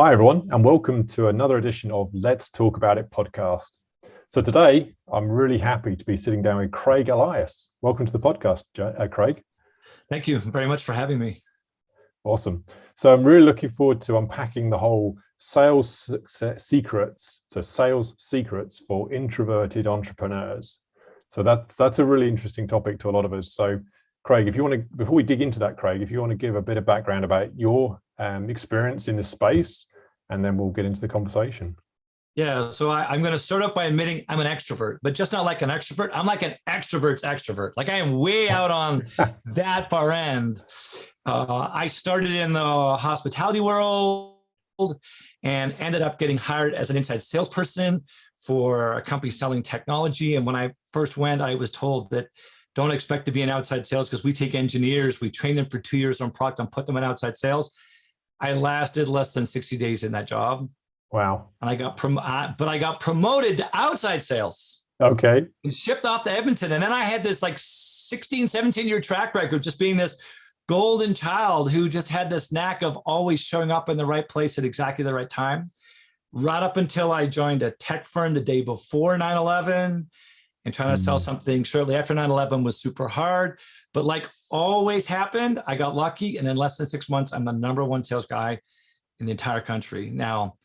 Hi, everyone, and welcome to another edition of Let's Talk About It podcast. So today, I'm really happy to be sitting down with Craig Elias. Welcome to the podcast, Craig. Thank you very much for having me. Awesome. So I'm really looking forward to unpacking the whole sales secrets. So sales secrets for introverted entrepreneurs. So that's a really interesting topic to a lot of us. So Craig, if you want to, before we dig into that, Craig, if you want to give a bit of background about your experience in this space, and then we'll get into the conversation. Yeah, so I'm going to start off by admitting I'm an extrovert, but just not like an extrovert. I'm like an extrovert's extrovert. Like I am way out on that far end. I started in the hospitality world and ended up getting hired as an inside salesperson for a company selling technology. And when I first went, I was told that don't expect to be in outside sales because we take engineers, we train them for 2 years on product and put them in outside sales. I lasted less than 60 days in that job. Wow. And I got promoted to outside sales. Okay. And shipped off to Edmonton. And then I had this like 16, 17-year track record of just being this golden child who just had this knack of always showing up in the right place at exactly the right time. Right up until I joined a tech firm the day before 9/11. And trying to sell something shortly after 9/11 was super hard. But like always happened, I got lucky. And in less than 6 months, I'm the number 1 sales guy in the entire country. Now,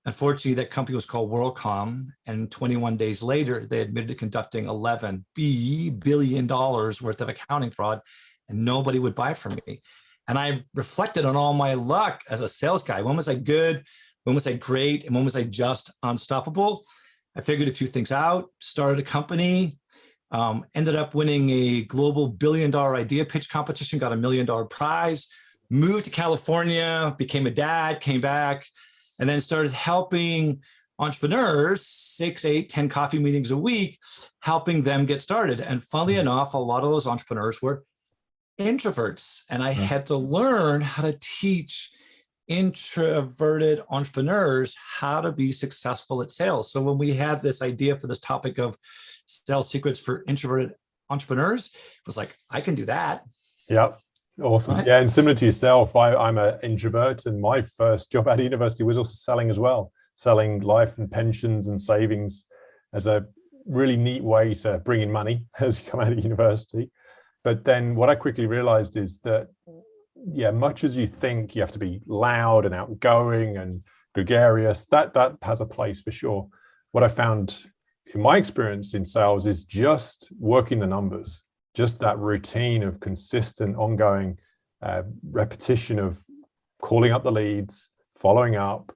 unfortunately, that company was called WorldCom. And 21 days later, they admitted to conducting $11 billion worth of accounting fraud. And nobody would buy from me. And I reflected on all my luck as a sales guy. When was I good? When was I great? And when was I just unstoppable? I figured a few things out, started a company, ended up winning a global $1 billion idea pitch competition, got a $1 million prize, moved to California, became a dad, came back, and then started helping entrepreneurs, 6, 8, 10 coffee meetings a week, helping them get started. And funnily enough, a lot of those entrepreneurs were introverts. And I had to learn how to teach introverted entrepreneurs how to be successful at sales. So when we had this idea for this topic of sales secrets for introverted entrepreneurs, it was like, I can do that. Yep. Awesome. Right? Yeah. And similar to yourself, I'm an introvert, and my first job at university was also selling as well, selling life and pensions and savings as a really neat way to bring in money as you come out of university. But then what I quickly realized is that much as you think you have to be loud and outgoing and gregarious, that has a place for sure. What I found in my experience in sales is just working the numbers, just that routine of consistent, ongoing repetition of calling up the leads, following up,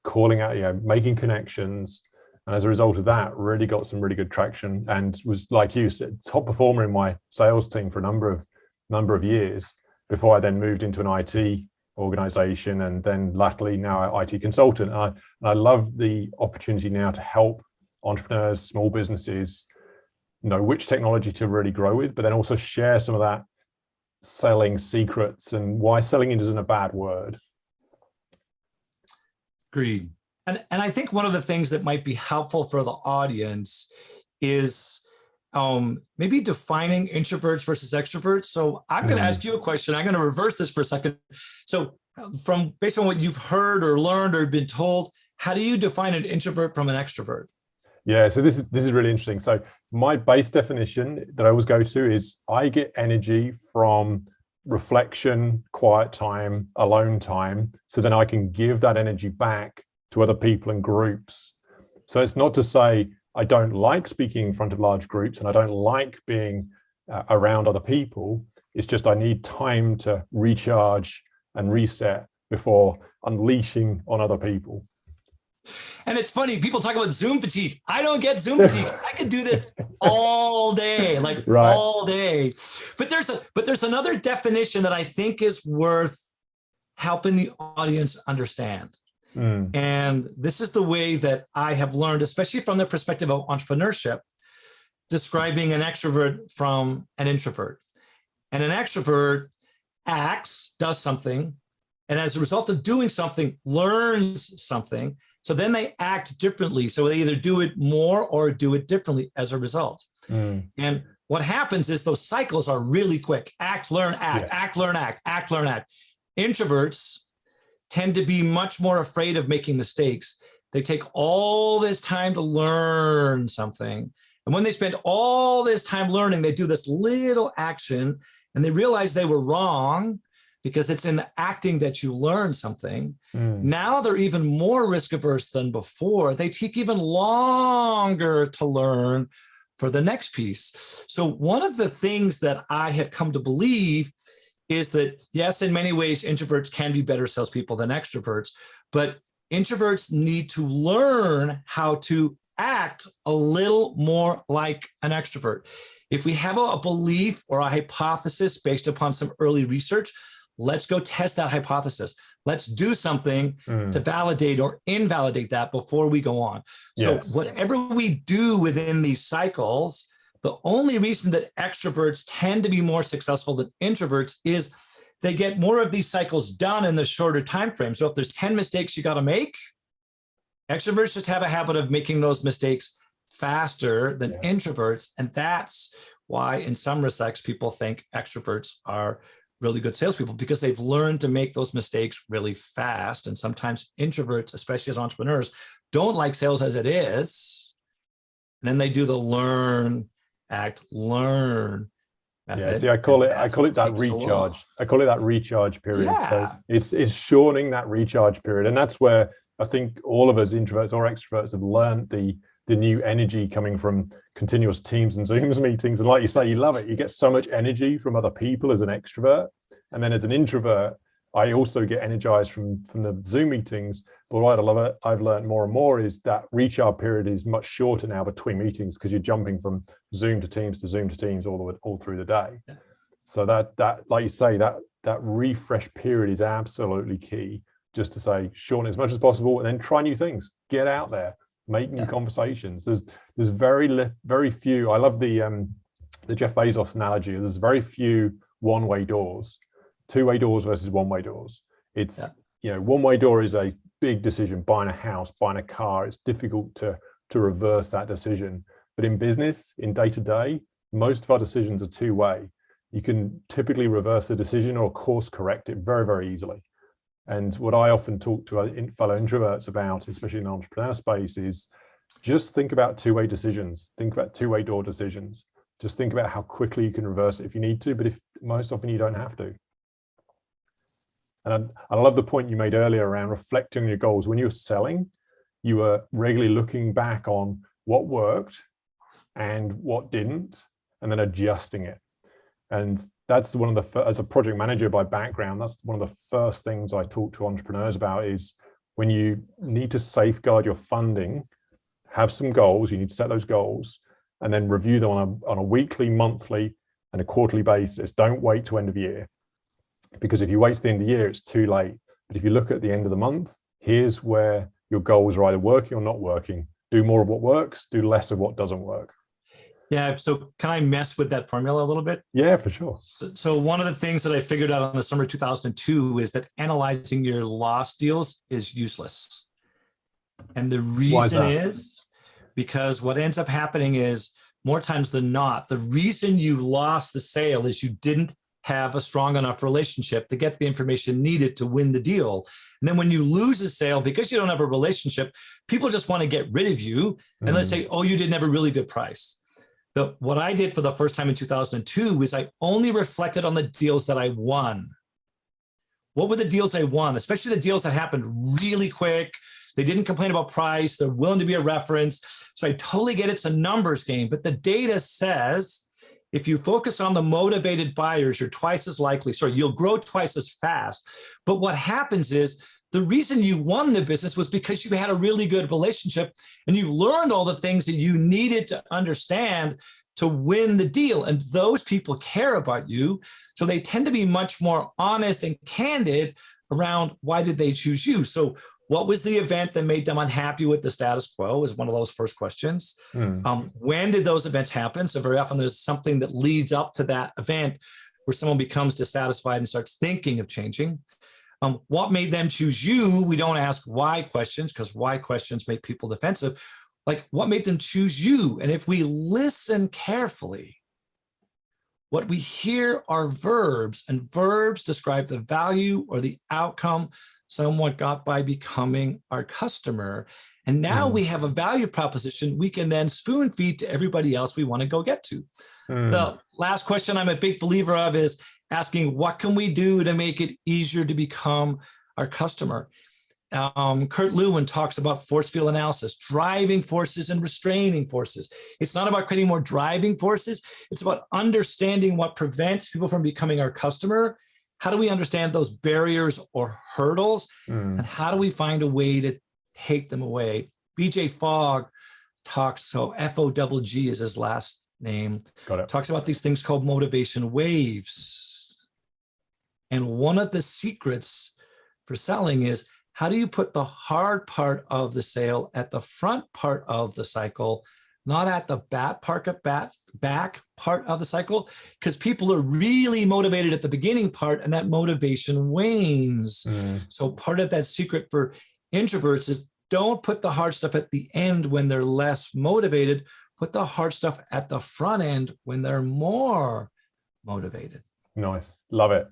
calling out, making connections. And as a result of that, really got some really good traction and was, like you said, top performer in my sales team for a number of years, before I then moved into an IT organization and then latterly now an IT consultant. And I love the opportunity now to help entrepreneurs, small businesses know which technology to really grow with, but then also share some of that selling secrets and why selling isn't a bad word. Agreed. And I think one of the things that might be helpful for the audience is maybe defining introverts versus extroverts. So I'm going to ask you a question. I'm going to reverse this for a second. So based on what you've heard or learned or been told, how do you define an introvert from an extrovert? Yeah, so this is really interesting. So my base definition that I always go to is I get energy from reflection, quiet time, alone time, so then I can give that energy back to other people and groups. So it's not to say I don't like speaking in front of large groups and I don't like being around other people. It's just I need time to recharge and reset before unleashing on other people. And it's funny, people talk about Zoom fatigue. I don't get Zoom fatigue. I can do this all day, all day. But there's another definition that I think is worth helping the audience understand. And this is the way that I have learned, especially from the perspective of entrepreneurship, describing an extrovert from an introvert. And an extrovert acts, does something, and as a result of doing something, learns something. So then they act differently. So they either do it more or do it differently as a result. And what happens is those cycles are really quick. Act, learn, act, act, learn, act, act, learn, act. Introverts tend to be much more afraid of making mistakes. They take all this time to learn something. And when they spend all this time learning, they do this little action and they realize they were wrong because it's in the acting that you learn something. Now they're even more risk averse than before. They take even longer to learn for the next piece. So one of the things that I have come to believe is that, yes, in many ways, introverts can be better salespeople than extroverts, but introverts need to learn how to act a little more like an extrovert. If we have a belief or a hypothesis based upon some early research, let's go test that hypothesis. Let's do something to validate or invalidate that before we go on. So whatever we do within these cycles, the only reason that extroverts tend to be more successful than introverts is they get more of these cycles done in the shorter time frame. So if there's 10 mistakes you got to make, extroverts just have a habit of making those mistakes faster than introverts. And that's why, in some respects, people think extroverts are really good salespeople because they've learned to make those mistakes really fast. And sometimes introverts, especially as entrepreneurs, don't like sales as it is. And then they do the learn, act, learn method. Yeah, see, I call it that recharge. I call it that recharge period. Yeah. So it's shortening that recharge period. And that's where I think all of us, introverts or extroverts, have learned the new energy coming from continuous Teams and Zooms meetings. And like you say, you love it. You get so much energy from other people as an extrovert. And then as an introvert, I also get energized from the Zoom meetings. But what I love it, I've learned more and more is that recharge period is much shorter now between meetings because you're jumping from Zoom to Teams to Zoom to Teams all through the day. Yeah. So that like you say, that refresh period is absolutely key. Just to say, shorten as much as possible, and then try new things. Get out there, make new conversations. There's very few. I love the Jeff Bezos analogy. There's very few one-way doors, two-way doors versus one-way doors. It's one-way door is a big decision. Buying a house, buying a car. It's difficult to reverse that decision. But in business, in day-to-day, most of our decisions are two-way. You can typically reverse the decision or course correct it very, very easily. And what I often talk to fellow introverts about, especially in the entrepreneur space, is just think about two-way decisions. Think about two-way door decisions. Just think about how quickly you can reverse it if you need to, but if most often you don't have to. And I love the point you made earlier around reflecting on your goals. When you're selling, you were regularly looking back on what worked and what didn't, and then adjusting it. And that's one of the, as a project manager by background, that's one of the first things I talk to entrepreneurs about is when you need to safeguard your funding, have some goals, you need to set those goals and then review them on a weekly, monthly, and a quarterly basis. Don't wait to end of year, because if you wait to the end of the year, it's too late. But if you look at the end of the month, here's where your goals are either working or not working. Do more of what works, do less of what doesn't work. Yeah, so can I mess with that formula a little bit? Yeah, for sure. So one of the things that I figured out in the summer of 2002 is that analyzing your lost deals is useless. And the reason is because what ends up happening is more times than not, the reason you lost the sale is you didn't have a strong enough relationship to get the information needed to win the deal. And then when you lose a sale, because you don't have a relationship, people just want to get rid of you. And let's say, oh, you didn't have a really good price. What I did for the first time in 2002 is I only reflected on the deals that I won. What were the deals I won, especially the deals that happened really quick? They didn't complain about price. They're willing to be a reference. So I totally get it's a numbers game, but the data says if you focus on the motivated buyers, you're twice as likely, you'll grow twice as fast. But what happens is the reason you won the business was because you had a really good relationship and you learned all the things that you needed to understand to win the deal. And those people care about you. So they tend to be much more honest and candid around why did they choose you? So what was the event that made them unhappy with the status quo is one of those first questions. When did those events happen? So very often there's something that leads up to that event where someone becomes dissatisfied and starts thinking of changing. What made them choose you? We don't ask why questions because why questions make people defensive. Like what made them choose you? And if we listen carefully, what we hear are verbs, and verbs describe the value or the outcome somewhat got by becoming our customer. And now we have a value proposition we can then spoon feed to everybody else we want to go get to. The last question I'm a big believer of is asking, what can we do to make it easier to become our customer? Kurt Lewin talks about force field analysis, driving forces and restraining forces. It's not about creating more driving forces. It's about understanding what prevents people from becoming our customer. How do we understand those barriers or hurdles? And how do we find a way to take them away? BJ Fogg talks, so F-O-G-G is his last name, talks about these things called motivation waves. And one of the secrets for selling is, how do you put the hard part of the sale at the front part of the cycle, not at the back part of the cycle? Because people are really motivated at the beginning part, and that motivation wanes. So part of that secret for introverts is, don't put the hard stuff at the end when they're less motivated. Put the hard stuff at the front end when they're more motivated. Nice. Love it.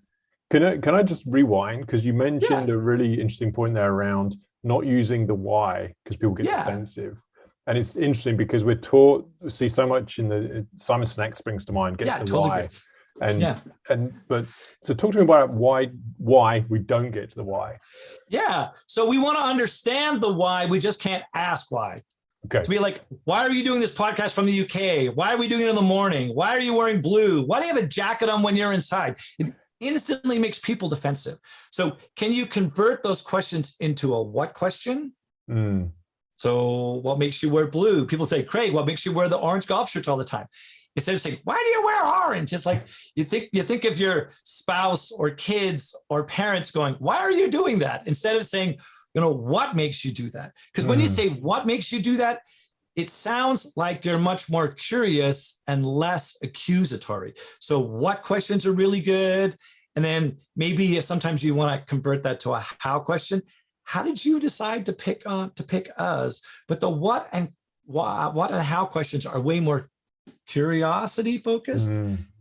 Can I just rewind? Because you mentioned a really interesting point there around not using the why, because people get defensive. And it's interesting because we're taught, see so much in the Simon Sinek springs to mind, gets the totally why. Great. But so talk to me about why we don't get to the why. Yeah. So we want to understand the why. We just can't ask why. Okay. To be like, why are you doing this podcast from the UK? Why are we doing it in the morning? Why are you wearing blue? Why do you have a jacket on when you're inside? It instantly makes people defensive. So can you convert those questions into a what question? So what makes you wear blue? People say, Craig, what makes you wear the orange golf shirts all the time? Instead of saying, why do you wear orange? It's like, you think of your spouse or kids or parents going, why are you doing that? Instead of saying, what makes you do that? Because when you say what makes you do that, it sounds like you're much more curious and less accusatory. So what questions are really good? And then maybe if sometimes you want to convert that to a how question. How did you decide to pick us? But the what and how questions are way more curiosity focused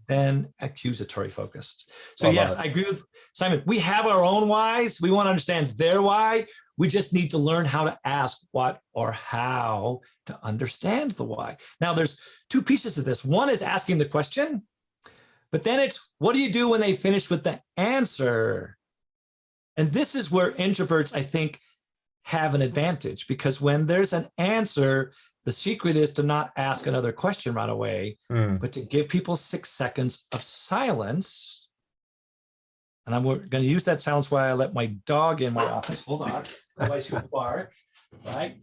than accusatory focused. So yes, I agree with Simon. We have our own whys. We want to understand their why. We just need to learn how to ask what or how to understand the why. Now there's two pieces to this. One is asking the question, but then it's, what do you do when they finish with the answer? And this is where introverts, I think, have an advantage, because when there's an answer, the secret is to not ask another question right away, but to give people 6 seconds of silence. And I'm going to use that silence while I let my dog in my office. Hold on, otherwise he'll bark, right?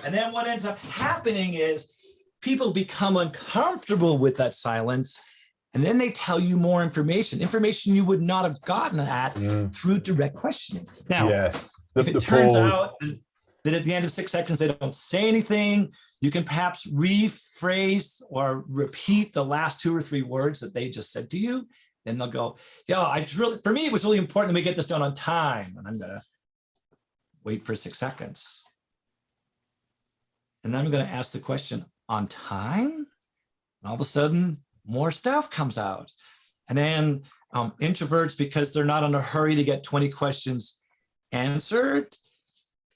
And then what ends up happening is people become uncomfortable with that silence, and then they tell you more information you would not have gotten at through direct questioning. Now, if it turns out that at the end of 6 seconds, they don't say anything, you can perhaps rephrase or repeat the last 2 or 3 words that they just said to you. And they'll go, for me, it was really important that we get this done on time. And I'm going to wait for 6 seconds. And then I'm going to ask the question, on time? And all of a sudden, more stuff comes out. And then introverts, because they're not in a hurry to get 20 questions answered,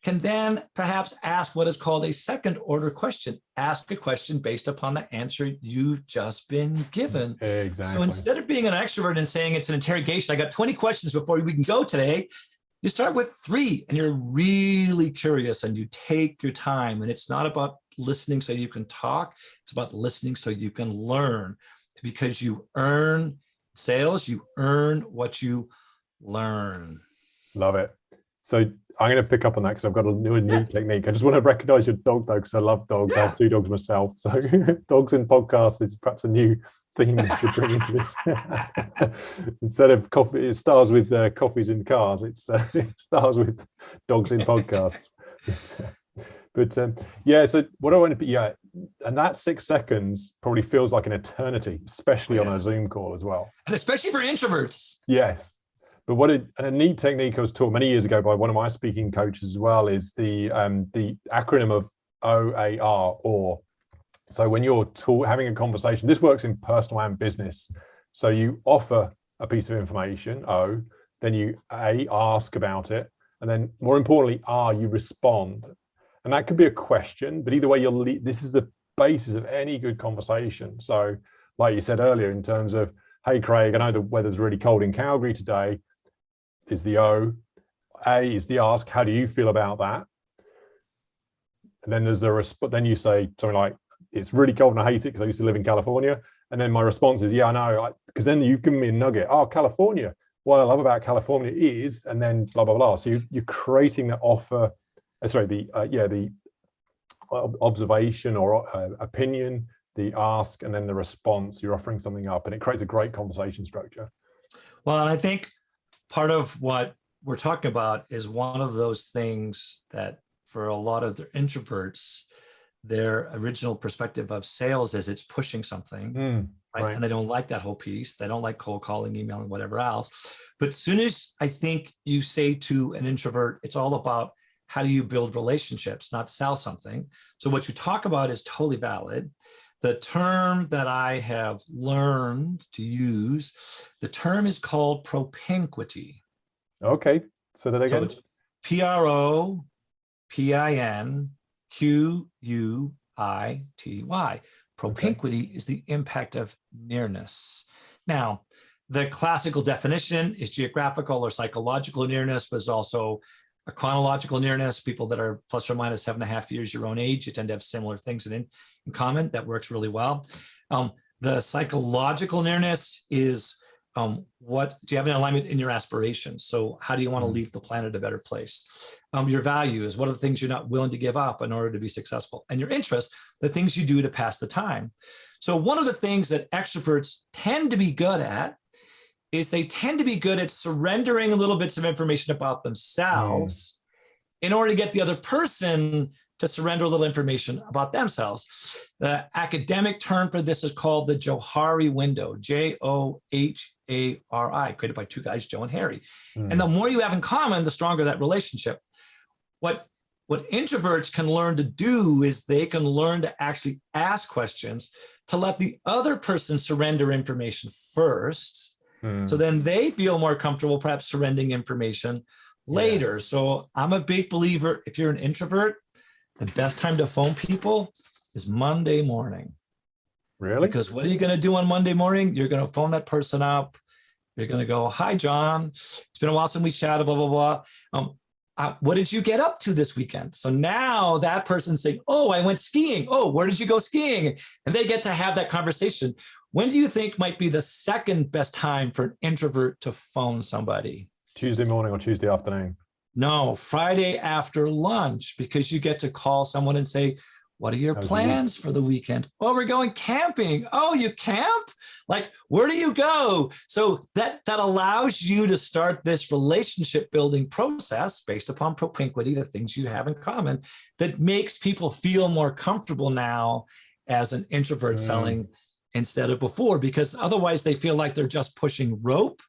can then perhaps ask what is called a second order question. Ask a question based upon the answer you've just been given. Exactly. So instead of being an extrovert and saying it's an interrogation, I got 20 questions before we can go today, you start with 3 and you're really curious and you take your time. And it's not about listening so you can talk. It's about listening so you can learn, because you earn sales, you earn what you learn. Love it. So I'm going to pick up on that because I've got a new technique. I just want to recognize your dog though, because I love dogs. I have 2 dogs myself. So dogs in podcasts is perhaps a new theme to bring into this. Instead of coffee, it starts with coffees in cars. It starts with dogs in podcasts. But so what I want to be, and that 6 seconds probably feels like an eternity, especially on a Zoom call as well. And especially for introverts. Yes. But a neat technique I was taught many years ago by one of my speaking coaches as well is the acronym of O.A.R, or. So when you're having a conversation, this works in personal and business. So you offer a piece of information, O, then you ask about it, And then more importantly, R, you respond. And that could be a question, but either way, this is the basis of any good conversation. So like you said earlier, in terms of, hey, Craig, I know the weather's really cold in Calgary today, is the O. A is the ask, how do you feel about that? And then there's then you say something like, it's really cold and I hate it because I used to live in California. And then my response is, yeah, I know, because then you've given me a nugget. Oh, California. What I love about California is, and then blah, blah, blah. So you're creating the offer, the observation or opinion, the ask, and then the response. You're offering something up, and it creates a great conversation structure. Well, and I think part of what we're talking about is one of those things that for a lot of the introverts, their original perspective of sales is it's pushing something, right? And they don't like that whole piece. They don't like cold calling, emailing, whatever else. But as soon as I think you say to an introvert, it's all about how do you build relationships, not sell something. So what you talk about is totally valid. The term that I have learned to use, the term is called propinquity. Okay, so that again. So it's Propinquity. Propinquity is the impact of nearness. Now, the classical definition is geographical or psychological nearness, but it's also a chronological nearness. People that are plus or minus 7.5 years your own age, you tend to have similar things in common. That works really well. The psychological nearness is what do you have an alignment in your aspirations? So how do you want to leave the planet a better place? Your values, what are the things you're not willing to give up in order to be successful? And your interests, the things you do to pass the time. So one of the things that extroverts tend to be good at is they tend to be good at surrendering a little bits of information about themselves in order to get the other person to surrender a little information about themselves. The academic term for this is called the Johari window, Johari, created by two guys, Joe and Harry. And the more you have in common, the stronger that relationship. What introverts can learn to do is they can learn to actually ask questions to let the other person surrender information first. So then they feel more comfortable perhaps surrendering information later. Yes. So I'm a big believer, if you're an introvert, the best time to phone people is Monday morning. Really? Because what are you going to do on Monday morning? You're going to phone that person up. You're going to go, hi, John. It's been a while since we chatted, blah, blah, blah. What did you get up to this weekend? So now that person's saying, oh, I went skiing. Oh, where did you go skiing? And they get to have that conversation. When do you think might be the second best time for an introvert to phone somebody? Tuesday morning or Tuesday afternoon? No, Friday after lunch, because you get to call someone and say, what are your plans for the weekend? Oh, we're going camping. Oh, you camp? Like, where do you go? So that allows you to start this relationship building process based upon propinquity, the things you have in common, that makes people feel more comfortable now as an introvert selling instead of before, because otherwise they feel like they're just pushing rope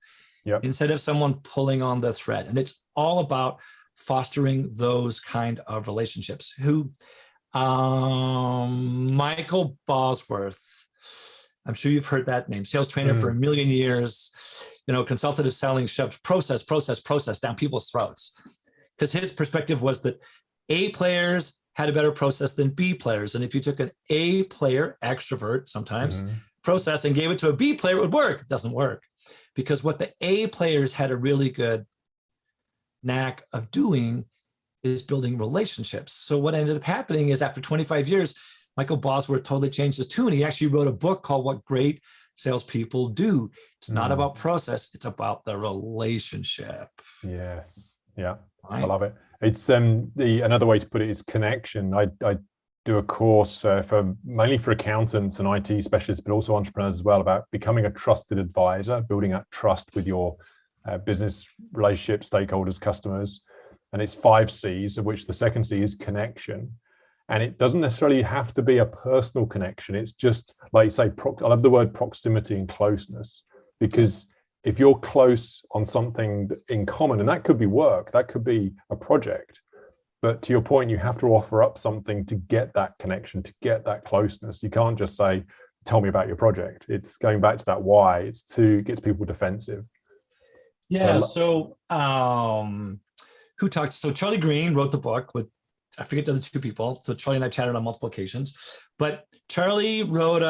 instead of someone pulling on the thread. And it's all about fostering those kind of relationships. Michael Bosworth, I'm sure you've heard that name, sales trainer for a million years, consultative selling shoves process down people's throats. Because his perspective was that A players had a better process than B players. And if you took an A player, extrovert sometimes, process and gave it to a B player, it would work. It doesn't work. Because what the A players had a really good knack of doing is building relationships. So what ended up happening is after 25 years, Michael Bosworth totally changed his tune. He actually wrote a book called What Great Salespeople Do. It's not about process, it's about the relationship. Yes. Yeah. Right? I love it. It's another way to put it is connection. I do a course mainly for accountants and IT specialists, but also entrepreneurs as well, about becoming a trusted advisor, building that trust with your business relationship, stakeholders, customers. And it's 5 C's, of which the second C is connection. And it doesn't necessarily have to be a personal connection. It's just, like you say, I love the word proximity and closeness, because if you're close on something in common, and that could be work, that could be a project, but to your point, you have to offer up something to get that connection, to get that closeness. You can't just say, tell me about your project. It's going back to that why. It gets people defensive. Yeah. who talked. So Charlie Green wrote the book with, I forget the other two people. So Charlie and I chatted on multiple occasions, but Charlie wrote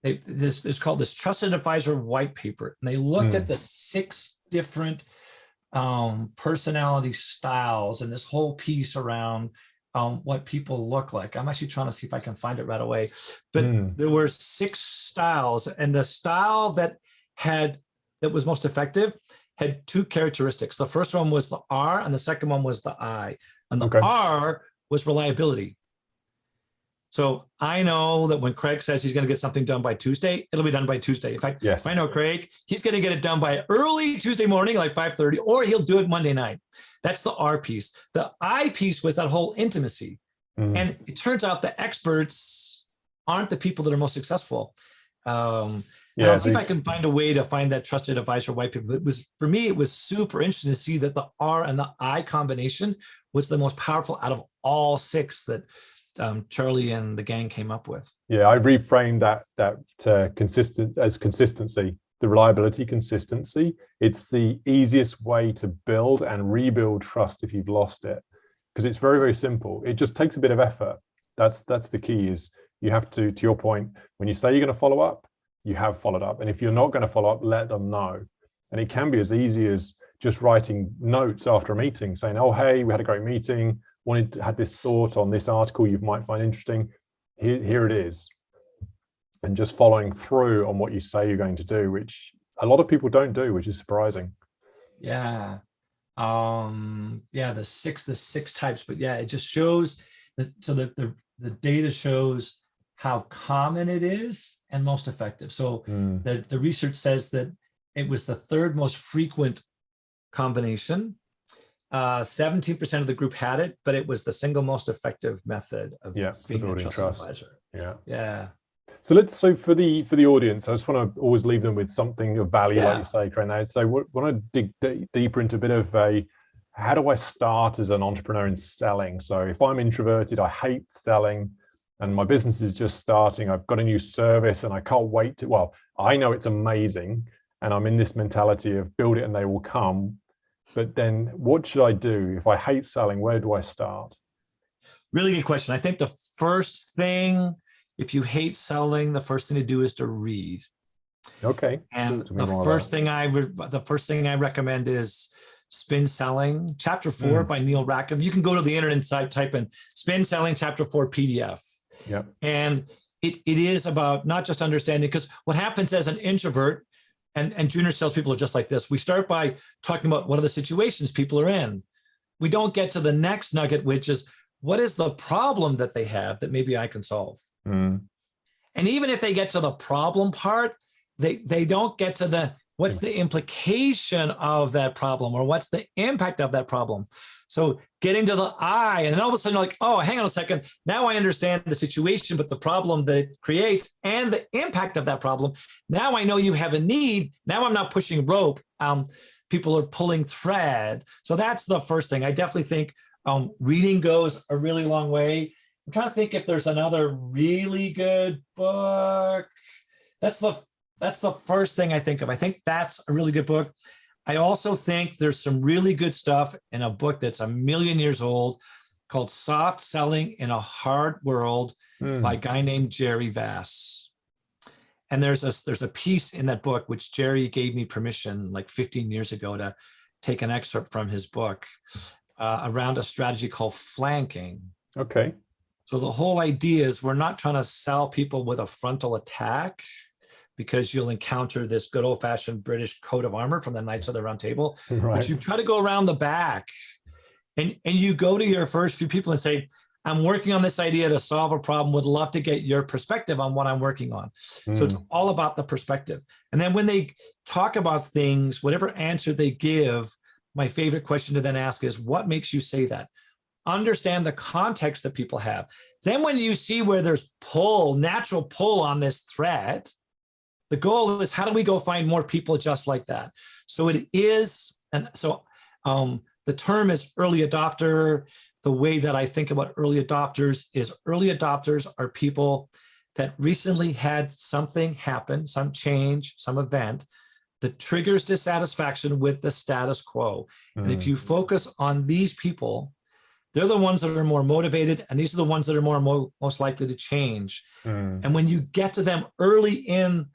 this is called this Trusted Advisor White Paper. And they looked at the 6 different personality styles and this whole piece around what people look like. I'm actually trying to see if I can find it right away, but there were 6 styles, and the style that was most effective had 2 characteristics. The first one was the R, and the second one was the I. And the R was reliability. So I know that when Craig says he's going to get something done by Tuesday, it'll be done by Tuesday. In fact, if I know Craig, he's going to get it done by early Tuesday morning, like 5:30, or he'll do it Monday night. That's the R piece. The I piece was that whole intimacy. And it turns out the experts aren't the people that are most successful. I'll see if I can find a way to find that Trusted Advisor White Paper. For me, it was super interesting to see that the R and the I combination was the most powerful out of all 6 that Charlie and the gang came up with. Yeah, I reframed that consistency, the reliability, consistency. It's the easiest way to build and rebuild trust if you've lost it, because it's very, very simple. It just takes a bit of effort. That's the key. Is you have to your point, when you say you're going to follow up, you have followed up. And if you're not going to follow up, let them know. And it can be as easy as just writing notes after a meeting saying, oh, hey, we had a great meeting. Had this thought on this article you might find interesting. Here it is. And just following through on what you say you're going to do, which a lot of people don't do, which is surprising. Yeah. The six types, but yeah, it just shows so that the data shows how common it is and most effective. So the research says that it was the 3rd most frequent combination. 17% of the group had it, but it was the single most effective method of being a trusted advisor. Yeah. So for the audience, I just want to always leave them with something of value, like you say, Craig. So we want to dig deeper into a bit of how do I start as an entrepreneur in selling? So if I'm introverted, I hate selling, and my business is just starting, I've got a new service and I can't wait to, I know it's amazing, and I'm in this mentality of build it and they will come. But then what should I do? If I hate selling, where do I start? Really good question. I think the first thing, if you hate selling, the first thing to do is to read. Okay. And the first thing I recommend is Spin Selling, Chapter 4 by Neil Rackham. You can go to the internet site, type in Spin Selling Chapter 4 PDF. Yeah. And it is about not just understanding, because what happens as an introvert, and junior salespeople are just like this. We start by talking about what are the situations people are in. We don't get to the next nugget, which is what is the problem that they have that maybe I can solve? And even if they get to the problem part, they don't get to what's the implication of that problem, or what's the impact of that problem. So getting to the I, and then all of a sudden you're like, oh, hang on a second. Now I understand the situation, but the problem that it creates and the impact of that problem. Now I know you have a need. Now I'm not pushing rope. People are pulling thread. So that's the first thing. I definitely think reading goes a really long way. I'm trying to think if there's another really good book. That's the first thing I think of. I think that's a really good book. I also think there's some really good stuff in a book that's 1,000,000 years old called Soft Selling in a Hard World by a guy named Jerry Vass. And there's a piece in that book, which Jerry gave me permission like 15 years ago to take an excerpt from his book around a strategy called flanking. Okay. So the whole idea is we're not trying to sell people with a frontal attack, because you'll encounter this good old-fashioned British coat of armor from the Knights of the Round Table. Right. But you try to go around the back, and you go to your first few people and say, I'm working on this idea to solve a problem, would love to get your perspective on what I'm working on. So it's all about the perspective. And then when they talk about things, whatever answer they give, my favorite question to then ask is, what makes you say that? Understand the context that people have. Then when you see where there's natural pull on this thread, the goal is, how do we go find more people just like that? So it is, and so the term is early adopter. The way that I think about early adopters is early adopters are people that recently had something happen, some change, some event that triggers dissatisfaction with the status quo. And if you focus on these people, they're the ones that are more motivated, and these are the ones that are most likely to change. And when you get to them early in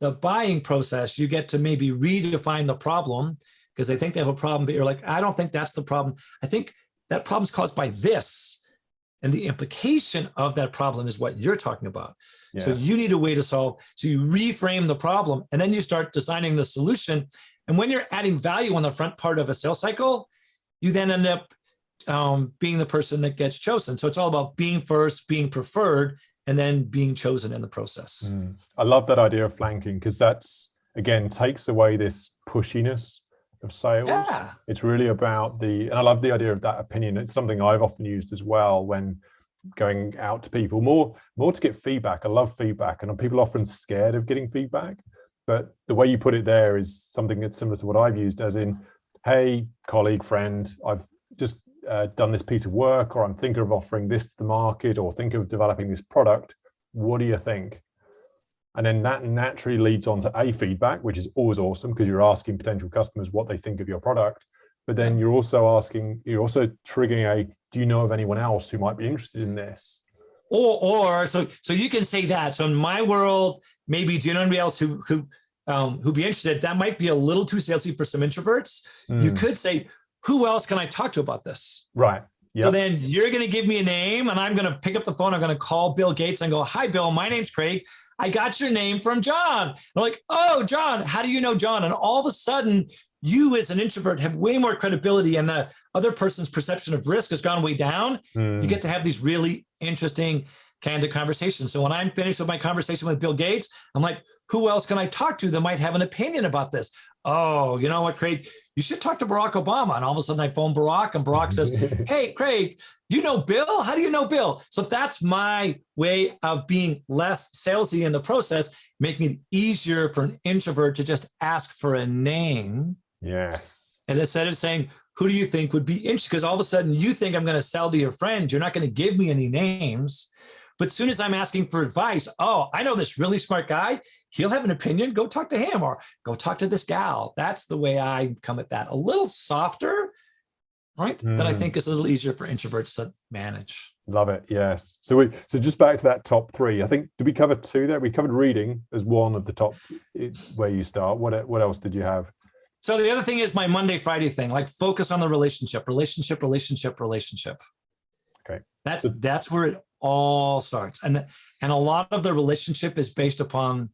the buying process, you get to maybe redefine the problem, because they think they have a problem, but you're like, I don't think that's the problem. I think that problem's caused by this. And the implication of that problem is what you're talking about. Yeah. So you need a way to solve. So you reframe the problem, and then you start designing the solution. And when you're adding value on the front part of a sales cycle, you then end up being the person that gets chosen. So it's all about being first, being preferred, and then being chosen in the process. I love that idea of flanking, because that's, again, takes away this pushiness of sales. Yeah. It's really about and I love the idea of that opinion. It's something I've often used as well when going out to people, more to get feedback. I love feedback, and people are often scared of getting feedback. But the way you put it there is something that's similar to what I've used, as in, hey, colleague, friend, I've just done this piece of work, or I'm thinking of offering this to the market, or think of developing this product. What do you think? And then that naturally leads on to feedback, which is always awesome, because you're asking potential customers what they think of your product. But then you're also triggering do you know of anyone else who might be interested in this? So you can say that. So in my world, maybe, do you know anybody else who'd be interested? That might be a little too salesy for some introverts. You could say, who else can I talk to about this? Right. Yep. So then you're going to give me a name, and I'm going to pick up the phone. I'm going to call Bill Gates and go, hi, Bill, my name's Craig. I got your name from John. And I'm like, oh, John, how do you know John? And all of a sudden, you as an introvert have way more credibility, and the other person's perception of risk has gone way down. You get to have these really interesting, candid conversations. So when I'm finished with my conversation with Bill Gates, I'm like, who else can I talk to that might have an opinion about this? Oh, you know what, Craig? You should talk to Barack Obama. And all of a sudden I phone Barack, and Barack says, hey, Craig, you know Bill? How do you know Bill? So that's my way of being less salesy in the process, making it easier for an introvert to just ask for a name. Yes. And instead of saying, who do you think would be interested? Because all of a sudden you think I'm going to sell to your friend. You're not going to give me any names. But as soon as I'm asking for advice, oh, I know this really smart guy. He'll have an opinion. Go talk to him, or go talk to this gal. That's the way I come at that. A little softer, right? That I think is a little easier for introverts to manage. Love it. Yes. So just back to that top three. I think, did we cover two there? We covered reading as one of the top where you start. What else did you have? So the other thing is my Monday, Friday thing, like focus on the relationship. Okay. That's where it all starts. And a lot of the relationship is based upon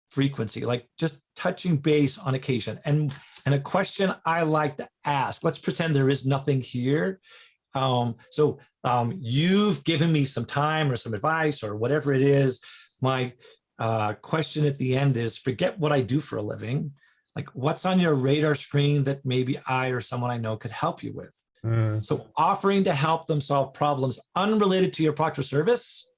frequency, like just touching base on occasion. And a question I like to ask, let's pretend there is nothing here. You've given me some time or some advice or whatever it is. My question at the end is, forget what I do for a living. Like, what's on your radar screen that maybe I or someone I know could help you with? So offering to help them solve problems unrelated to your product or service.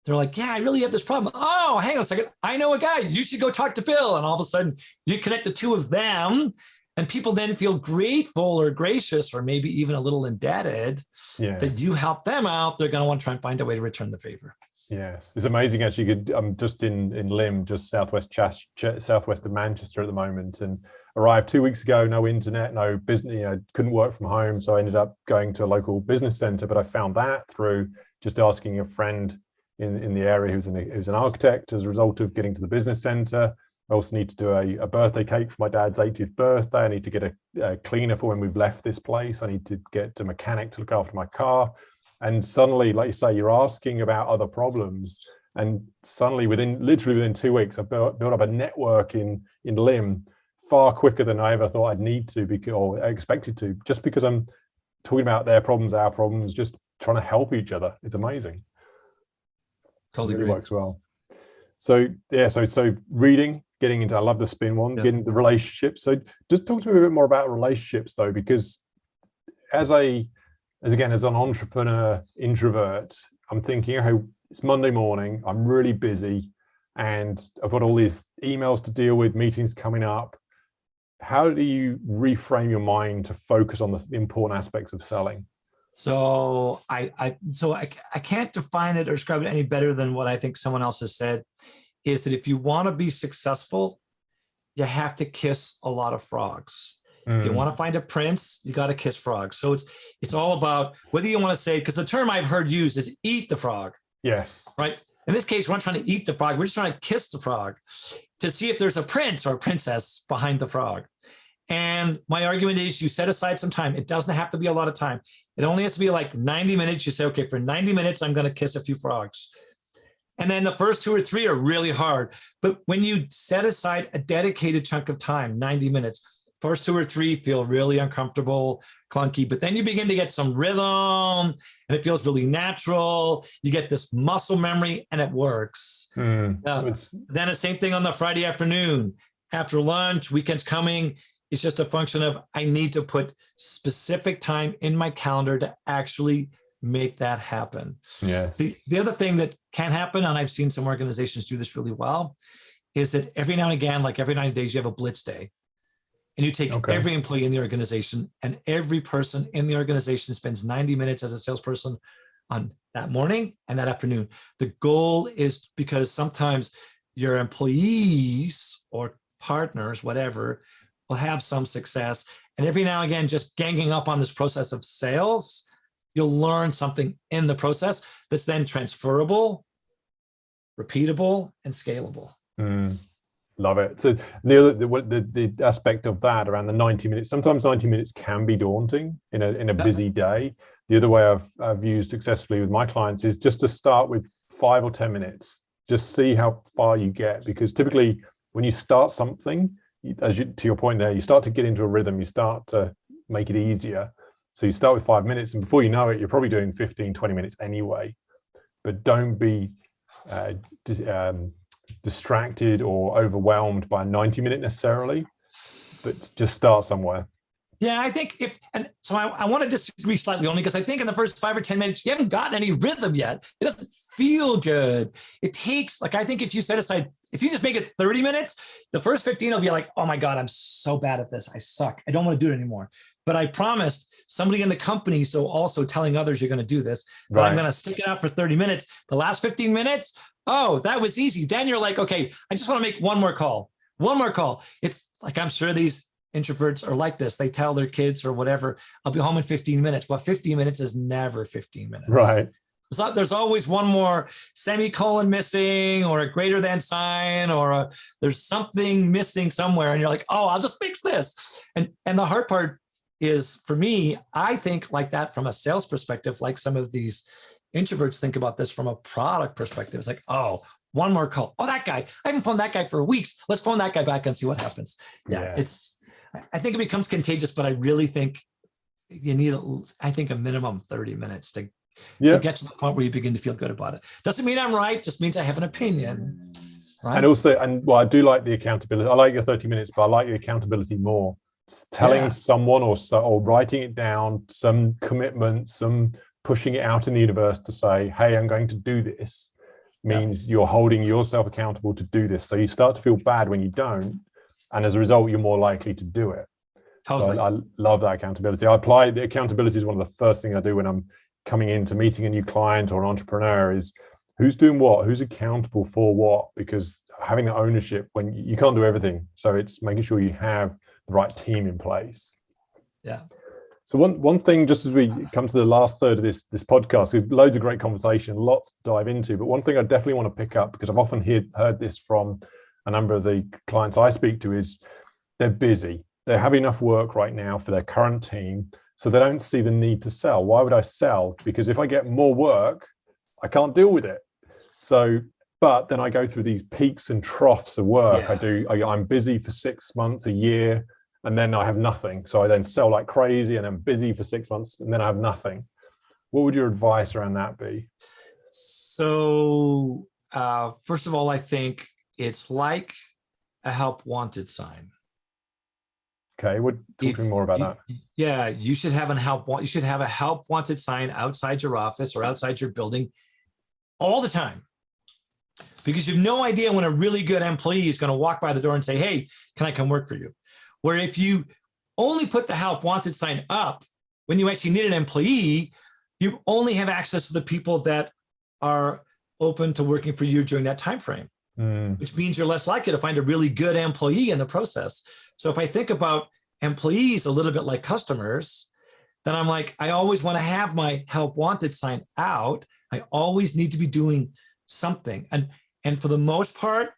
They're like, yeah, I really have this problem. Oh, hang on a second. I know a guy. You should go talk to Bill. And all of a sudden you connect the two of them, and people then feel grateful or gracious or maybe even a little indebted that you help them out. They're going to want to try and find a way to return the favor. Yes, it's amazing. Actually, I'm just in Lymm, just southwest of Manchester at the moment, and arrived 2 weeks ago. No internet, no business. Couldn't work from home, so I ended up going to a local business center. But I found that through just asking a friend in the area who's an architect. As a result of getting to the business center, I also need to do a birthday cake for my dad's 80th birthday. I need to get a cleaner for when we've left this place. I need to get a mechanic to look after my car. And suddenly, like you say, you're asking about other problems. And suddenly, literally within 2 weeks, I built up a network in Lymm far quicker than I ever thought I'd need to, or expected to, just because I'm talking about their problems, our problems, just trying to help each other. It's amazing. Totally really works well. So yeah, so reading, getting into, I love the spin one, getting the relationships. So just talk to me a bit more about relationships though, because as an entrepreneur introvert, I'm thinking, okay, it's Monday morning, I'm really busy, and I've got all these emails to deal with, meetings coming up. How do you reframe your mind to focus on the important aspects of selling? So I can't define it or describe it any better than what I think someone else has said, is that if you want to be successful, you have to kiss a lot of frogs. If you want to find a prince, you got to kiss frogs. So it's all about whether you want to say, because the term I've heard used is eat the frog. Yes. Right. In this case, we're not trying to eat the frog. We're just trying to kiss the frog to see if there's a prince or a princess behind the frog. And my argument is you set aside some time. It doesn't have to be a lot of time. It only has to be like 90 minutes. You say, okay, for 90 minutes, I'm going to kiss a few frogs. And then the first 2 or 3 are really hard. But when you set aside a dedicated chunk of time, 90 minutes, first 2 or 3 feel really uncomfortable, clunky, but then you begin to get some rhythm and it feels really natural. You get this muscle memory and it works. Then the same thing on the Friday afternoon, after lunch, weekends coming. It's just a function of I need to put specific time in my calendar to actually make that happen. Yeah. The other thing that can happen, and I've seen some organizations do this really well, is that every now and again, like every 90 days, you have a blitz day. And you take every employee in the organization, and every person in the organization spends 90 minutes as a salesperson on that morning and that afternoon. The goal is because sometimes your employees or partners, whatever, will have some success. And every now and again, just ganging up on this process of sales, you'll learn something in the process that's then transferable, repeatable, and scalable. Love it. So the aspect of that around the 90 minutes, sometimes 90 minutes can be daunting in a busy day. The other way I've used successfully with my clients is just to start with 5 or 10 minutes, just see how far you get, because typically when you start something, to your point there, you start to get into a rhythm, you start to make it easier. So you start with 5 minutes, and before you know it, you're probably doing 15, 20 minutes anyway. But don't be distracted or overwhelmed by a 90-minute necessarily, but just start somewhere. Yeah, I think I want to disagree slightly, only because I think in the first 5 or 10 minutes, you haven't gotten any rhythm yet. It doesn't feel good. It takes, I think if you set aside, if you just make it 30 minutes, the first 15 will be like, oh my God, I'm so bad at this. I suck. I don't want to do it anymore. But I promised somebody in the company, so also telling others you're going to do this, but I'm going to stick it out for 30 minutes. The last 15 minutes, oh, that was easy. Then you're like, okay, I just want to make one more call. It's like, I'm sure these introverts are like this. They tell their kids or whatever, I'll be home in 15 minutes. But 15 minutes is never 15 minutes. Right. There's always one more semicolon missing, or a greater than sign, or there's something missing somewhere. And you're like, oh, I'll just fix this. And the hard part is, for me, I think like that from a sales perspective, like some of these introverts think about this from a product perspective. It's like, oh, one more call. Oh, that guy, I haven't phoned that guy for weeks. Let's phone that guy back and see what happens. Yeah. I think it becomes contagious, but I really think you need, a minimum 30 minutes to get to the point where you begin to feel good about it. Doesn't mean I'm right, just means I have an opinion. Right? And also, I do like the accountability. I like your 30 minutes, but I like the accountability more. Telling someone or writing it down, some commitment, some pushing it out in the universe to say, hey, I'm going to do this, means you're holding yourself accountable to do this. So you start to feel bad when you don't. And as a result, you're more likely to do it. Totally. So I love that accountability. I apply the accountability is one of the first things I do when I'm coming in to meeting a new client or an entrepreneur is who's doing what, who's accountable for what, because having that ownership when you can't do everything. So it's making sure you have the right team in place. Yeah. So one thing, just as we come to the last third of this podcast, we've loads of great conversation, lots to dive into, but one thing I definitely want to pick up, because I've often heard this from a number of the clients I speak to, is they're busy. They have enough work right now for their current team, so they don't see the need to sell. Why would I sell? Because if I get more work, I can't deal with it. So, but then I go through these peaks and troughs of work. I'm busy for 6 months, a year, and then I have nothing. So I then sell like crazy, and I'm busy for 6 months, and then I have nothing. What would your advice around that be? So, first of all, I think it's like a help wanted sign. Okay, talk to me more about that. Yeah, you should have a help wanted sign outside your office or outside your building all the time, because you have no idea when a really good employee is going to walk by the door and say, hey, can I come work for you? Where if you only put the help wanted sign up when you actually need an employee, you only have access to the people that are open to working for you during that time frame. which means you're less likely to find a really good employee in the process. So if I think about employees a little bit like customers, then I'm like, I always want to have my help wanted sign out. I always need to be doing something. And for the most part,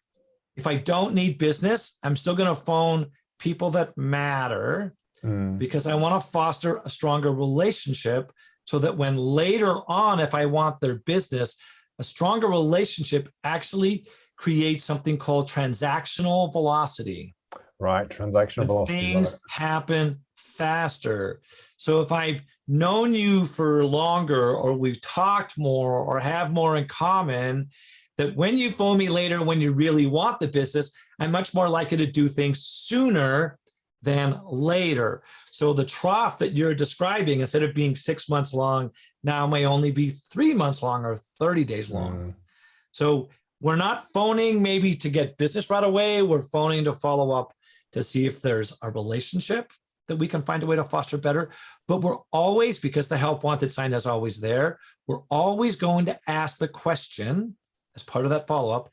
if I don't need business, I'm still going to phone people that matter because I want to foster a stronger relationship so that when later on, if I want their business, a stronger relationship actually creates something called transactional velocity. Right, transactional velocity. Things happen faster. So if I've known you for longer, or we've talked more, or have more in common, that when you phone me later, when you really want the business, I'm much more likely to do things sooner than later. So the trough that you're describing, instead of being 6 months long, now may only be 3 months long or 30 days long. So we're not phoning maybe to get business right away. We're phoning to follow up to see if there's a relationship that we can find a way to foster better. But we're always, because the help wanted sign is always there, we're always going to ask the question as part of that follow-up,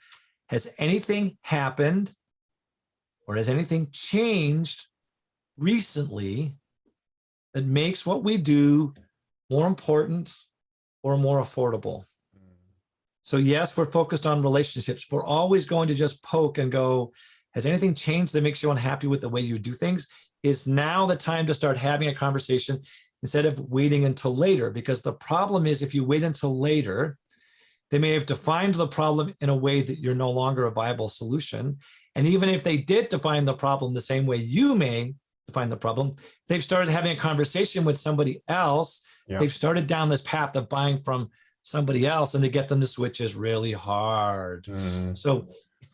has anything happened or has anything changed recently that makes what we do more important or more affordable? So yes, we're focused on relationships. We're always going to just poke and go, has anything changed that makes you unhappy with the way you do things? Is now the time to start having a conversation instead of waiting until later? Because the problem is, if you wait until later, they may have defined the problem in a way that you're no longer a viable solution. And even if they did define the problem the same way you may define the problem, they've started having a conversation with somebody else. Yeah. They've started down this path of buying from somebody else, and to get them to switch is really hard. So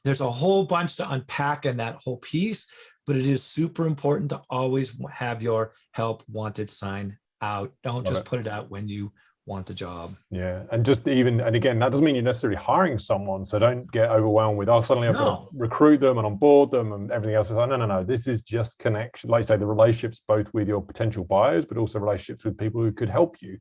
there's a whole bunch to unpack in that whole piece, but it is super important to always have your help wanted sign out. Don't just put it out when you want a job. Yeah. And just even, and again, that doesn't mean you're necessarily hiring someone. So don't get overwhelmed with, oh, suddenly I've got to recruit them and onboard them and everything else. No, no, no. This is just connection. Like you say, the relationships both with your potential buyers, but also relationships with people who could help you.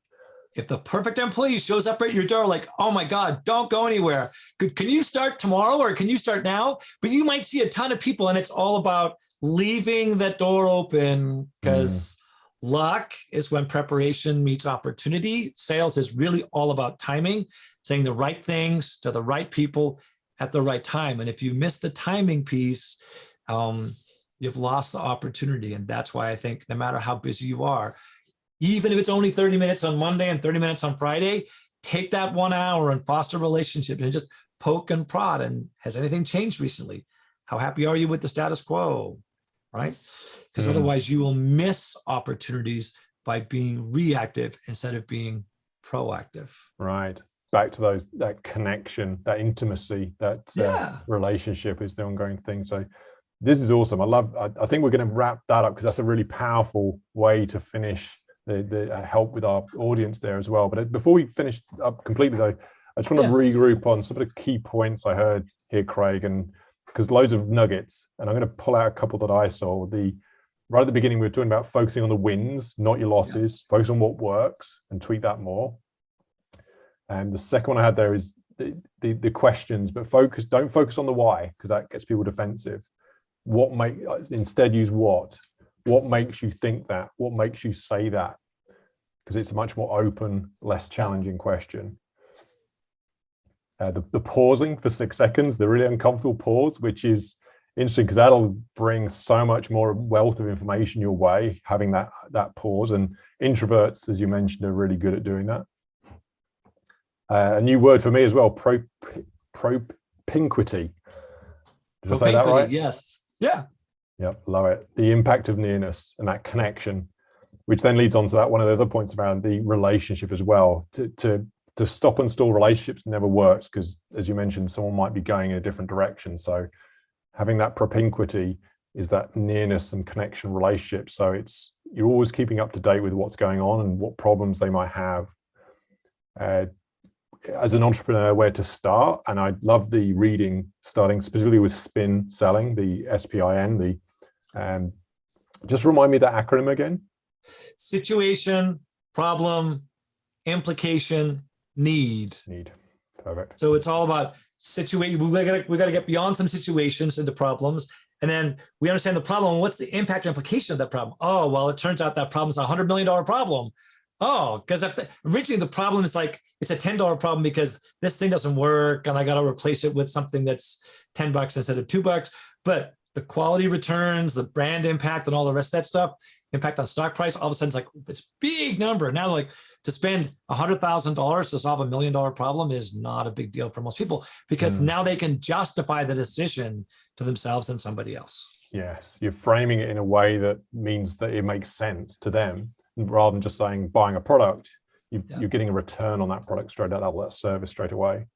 If the perfect employee shows up at your door, like, oh my God, don't go anywhere. Can you start tomorrow or can you start now? But you might see a ton of people, and it's all about leaving that door open, because luck is when preparation meets opportunity. Sales is really all about timing, saying the right things to the right people at the right time. And if you miss the timing piece, you've lost the opportunity. And that's why I think no matter how busy you are, even if it's only 30 minutes on Monday and 30 minutes on Friday, take that 1 hour and foster relationships and just poke and prod. And has anything changed recently? How happy are you with the status quo? Right? Because otherwise you will miss opportunities by being reactive instead of being proactive. Right. Back to that connection, that intimacy, that relationship is the ongoing thing. So this is awesome. I think we're going to wrap that up because that's a really powerful way to finish the help with our audience there as well. But before we finish up completely though, I just want to regroup on some of the key points I heard here, Craig, and because loads of nuggets, and I'm going to pull out a couple that I saw. Right at the beginning, we were talking about focusing on the wins, not your losses. Focus on what works and tweak that more. And the second one I had there is the questions, but don't focus on the why, because that gets people defensive. Instead use what makes you think that? What makes you say that? Because it's a much more open, less challenging question. The pausing for 6 seconds, the really uncomfortable pause, which is interesting because that'll bring so much more wealth of information your way, having that pause. And introverts, as you mentioned, are really good at doing that. A new word for me as well, propinquity. Did I say that right? Yes. Yeah. Yep, love it. The impact of nearness and that connection, which then leads on to that one of the other points around the relationship as well. To stop and stall relationships never works because, as you mentioned, someone might be going in a different direction. So having that propinquity is that nearness and connection relationship. So you're always keeping up to date with what's going on and what problems they might have. As an entrepreneur, where to start, and I love the reading, starting specifically with SPIN selling, the SPIN, just remind me that acronym again. Situation, problem, implication, need. Perfect. So it's all about we got to get beyond some situations into problems. And then we understand the problem. What's the impact or implication of that problem? Oh, well, it turns out that problem is a $100 million problem. Oh, because originally the problem is like, it's a $10 problem because this thing doesn't work and I got to replace it with something that's $10 instead of $2. But the quality returns, the brand impact and all the rest of that stuff, impact on stock price, all of a sudden it's like, it's big number. Now like to spend $100,000 to solve $1 million problem is not a big deal for most people because now they can justify the decision to themselves and somebody else. Yes, you're framing it in a way that means that it makes sense to them rather than just saying buying a product. You're getting a return on that product straight out, that service straight away.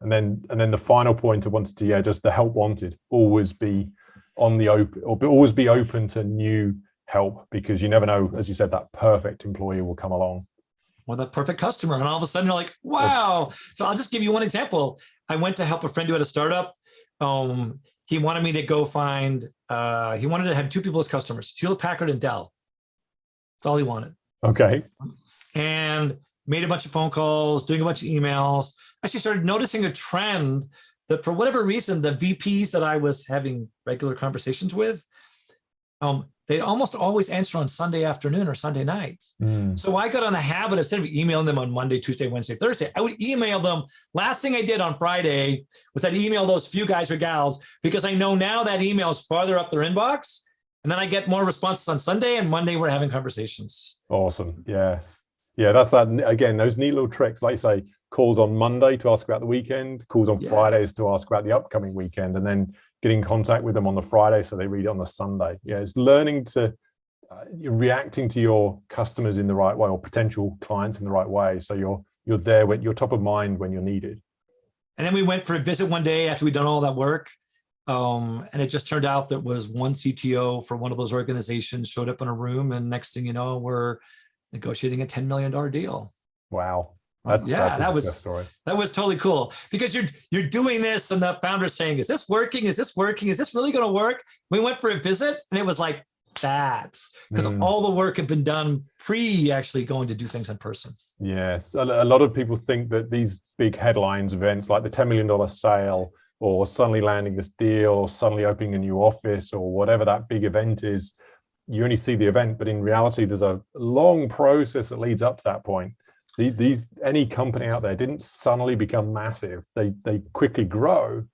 And then the final point I wanted to, just the help wanted, always be on the open, or always be open to new help, because you never know, as you said, that perfect employee will come along. Or the perfect customer. And all of a sudden you're like, wow. So I'll just give you one example. I went to help a friend who had a startup. He wanted me to go find, he wanted to have 2 people as customers, Hewlett-Packard and Dell. That's all he wanted. Okay. And made a bunch of phone calls, doing a bunch of emails. Actually started noticing a trend that for whatever reason, the VPs that I was having regular conversations with, they'd almost always answer on Sunday afternoon or Sunday nights. So I got on the habit of, instead of emailing them on Monday, Tuesday, Wednesday, Thursday, I would email them. Last thing I did on Friday was I'd email those few guys or gals, because I know now that email is farther up their inbox. And then I get more responses on Sunday, and Monday we're having conversations. Awesome. Yes. Yeah, that's that. Again, those neat little tricks, like you say, calls on Monday to ask about the weekend, calls on Fridays to ask about the upcoming weekend, and then getting in contact with them on the Friday so they read it on the Sunday. Yeah, it's learning to, reacting to your customers in the right way, or potential clients in the right way. So you're there when you're top of mind when you're needed. And then we went for a visit one day after we'd done all that work. And it just turned out that was one CTO for one of those organizations showed up in a room, and next thing you know, we're negotiating a $10 million deal. Wow. That was totally cool, because you're doing this and the founder's saying, is this working? Is this working? Is this really going to work? We went for a visit and it was like that, because all the work had been done pre actually going to do things in person. Yes. A lot of people think that these big headlines events like the $10 million sale, or suddenly landing this deal, or suddenly opening a new office, or whatever that big event is, you only see the event, but in reality, there's a long process that leads up to that point. Any company out there didn't suddenly become massive. They quickly grow,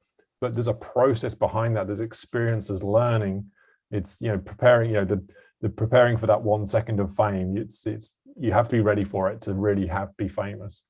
but there's a process behind that. There's experience, there's learning. It's preparing. The preparing for that 1 second of fame. It's you have to be ready for it to really be famous.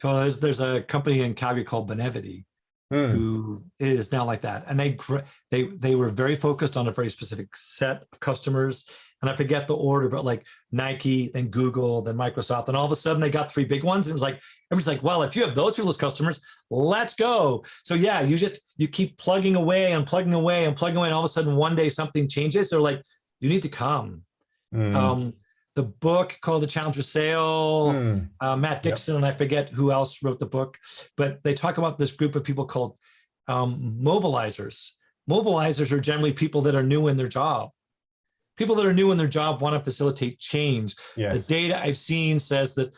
Well, there's a company in Calgary called Benevity, who is now like that, and they were very focused on a very specific set of customers. And I forget the order, but like Nike, then Google, then Microsoft, and all of a sudden they got 3 big ones. And it was like, everybody's like, well, if you have those people as customers, let's go. So yeah, you keep plugging away and plugging away and plugging away. And all of a sudden one day something changes. They're like, you need to come. The book called The Challenger Sale, Matt Dixon, and I forget who else wrote the book, but they talk about this group of people called mobilizers. Mobilizers are generally people that are new in their job. People that are new in their job want to facilitate change. Yes. The data I've seen says that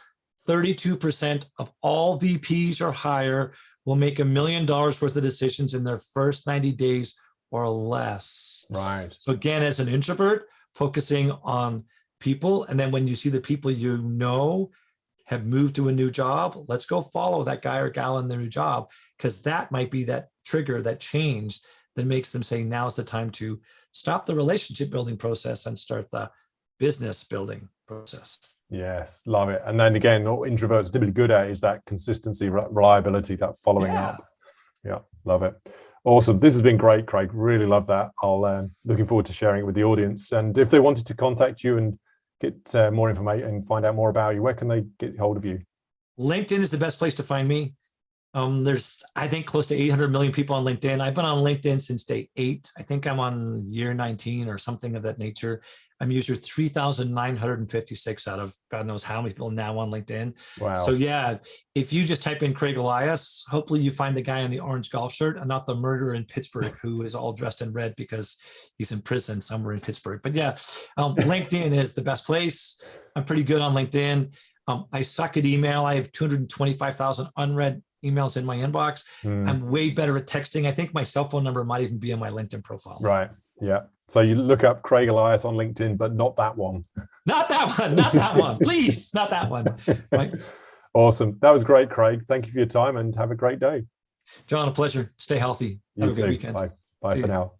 32% of all VPs or higher will make $1 million worth of decisions in their first 90 days or less. Right. So again, as an introvert, focusing on people, and then when you see the people have moved to a new job, let's go follow that guy or gal in their new job, because that might be that trigger, that change that makes them say, now's the time to stop the relationship building process and start the business building process. Yes, love it. And then again, what introverts are typically good at is that consistency, reliability, that following up. Yeah, love it. Awesome. This has been great, Craig. Really love that. I'll looking forward to sharing it with the audience. And if they wanted to contact you and get more information and find out more about you, where can they get hold of you? LinkedIn is the best place to find me. There's, I think, close to 800 million people on LinkedIn. I've been on LinkedIn since day 8. I think I'm on year 19 or something of that nature. I'm user 3,956 out of God knows how many people now on LinkedIn. Wow. So yeah, if you just type in Craig Elias, hopefully you find the guy in the orange golf shirt and not the murderer in Pittsburgh who is all dressed in red because he's in prison somewhere in Pittsburgh. But yeah, LinkedIn is the best place. I'm pretty good on LinkedIn. I suck at email. I have 225,000 unread emails in my inbox. I'm way better at texting. I think my cell phone number might even be on my LinkedIn profile. Right. Yeah. So you look up Craig Elias on LinkedIn, but not that one. Not that one. Not that one. Please, not that one. Right. Awesome. That was great, Craig. Thank you for your time and have a great day. John, a pleasure. Stay healthy. Have a good weekend. Bye. Bye for now.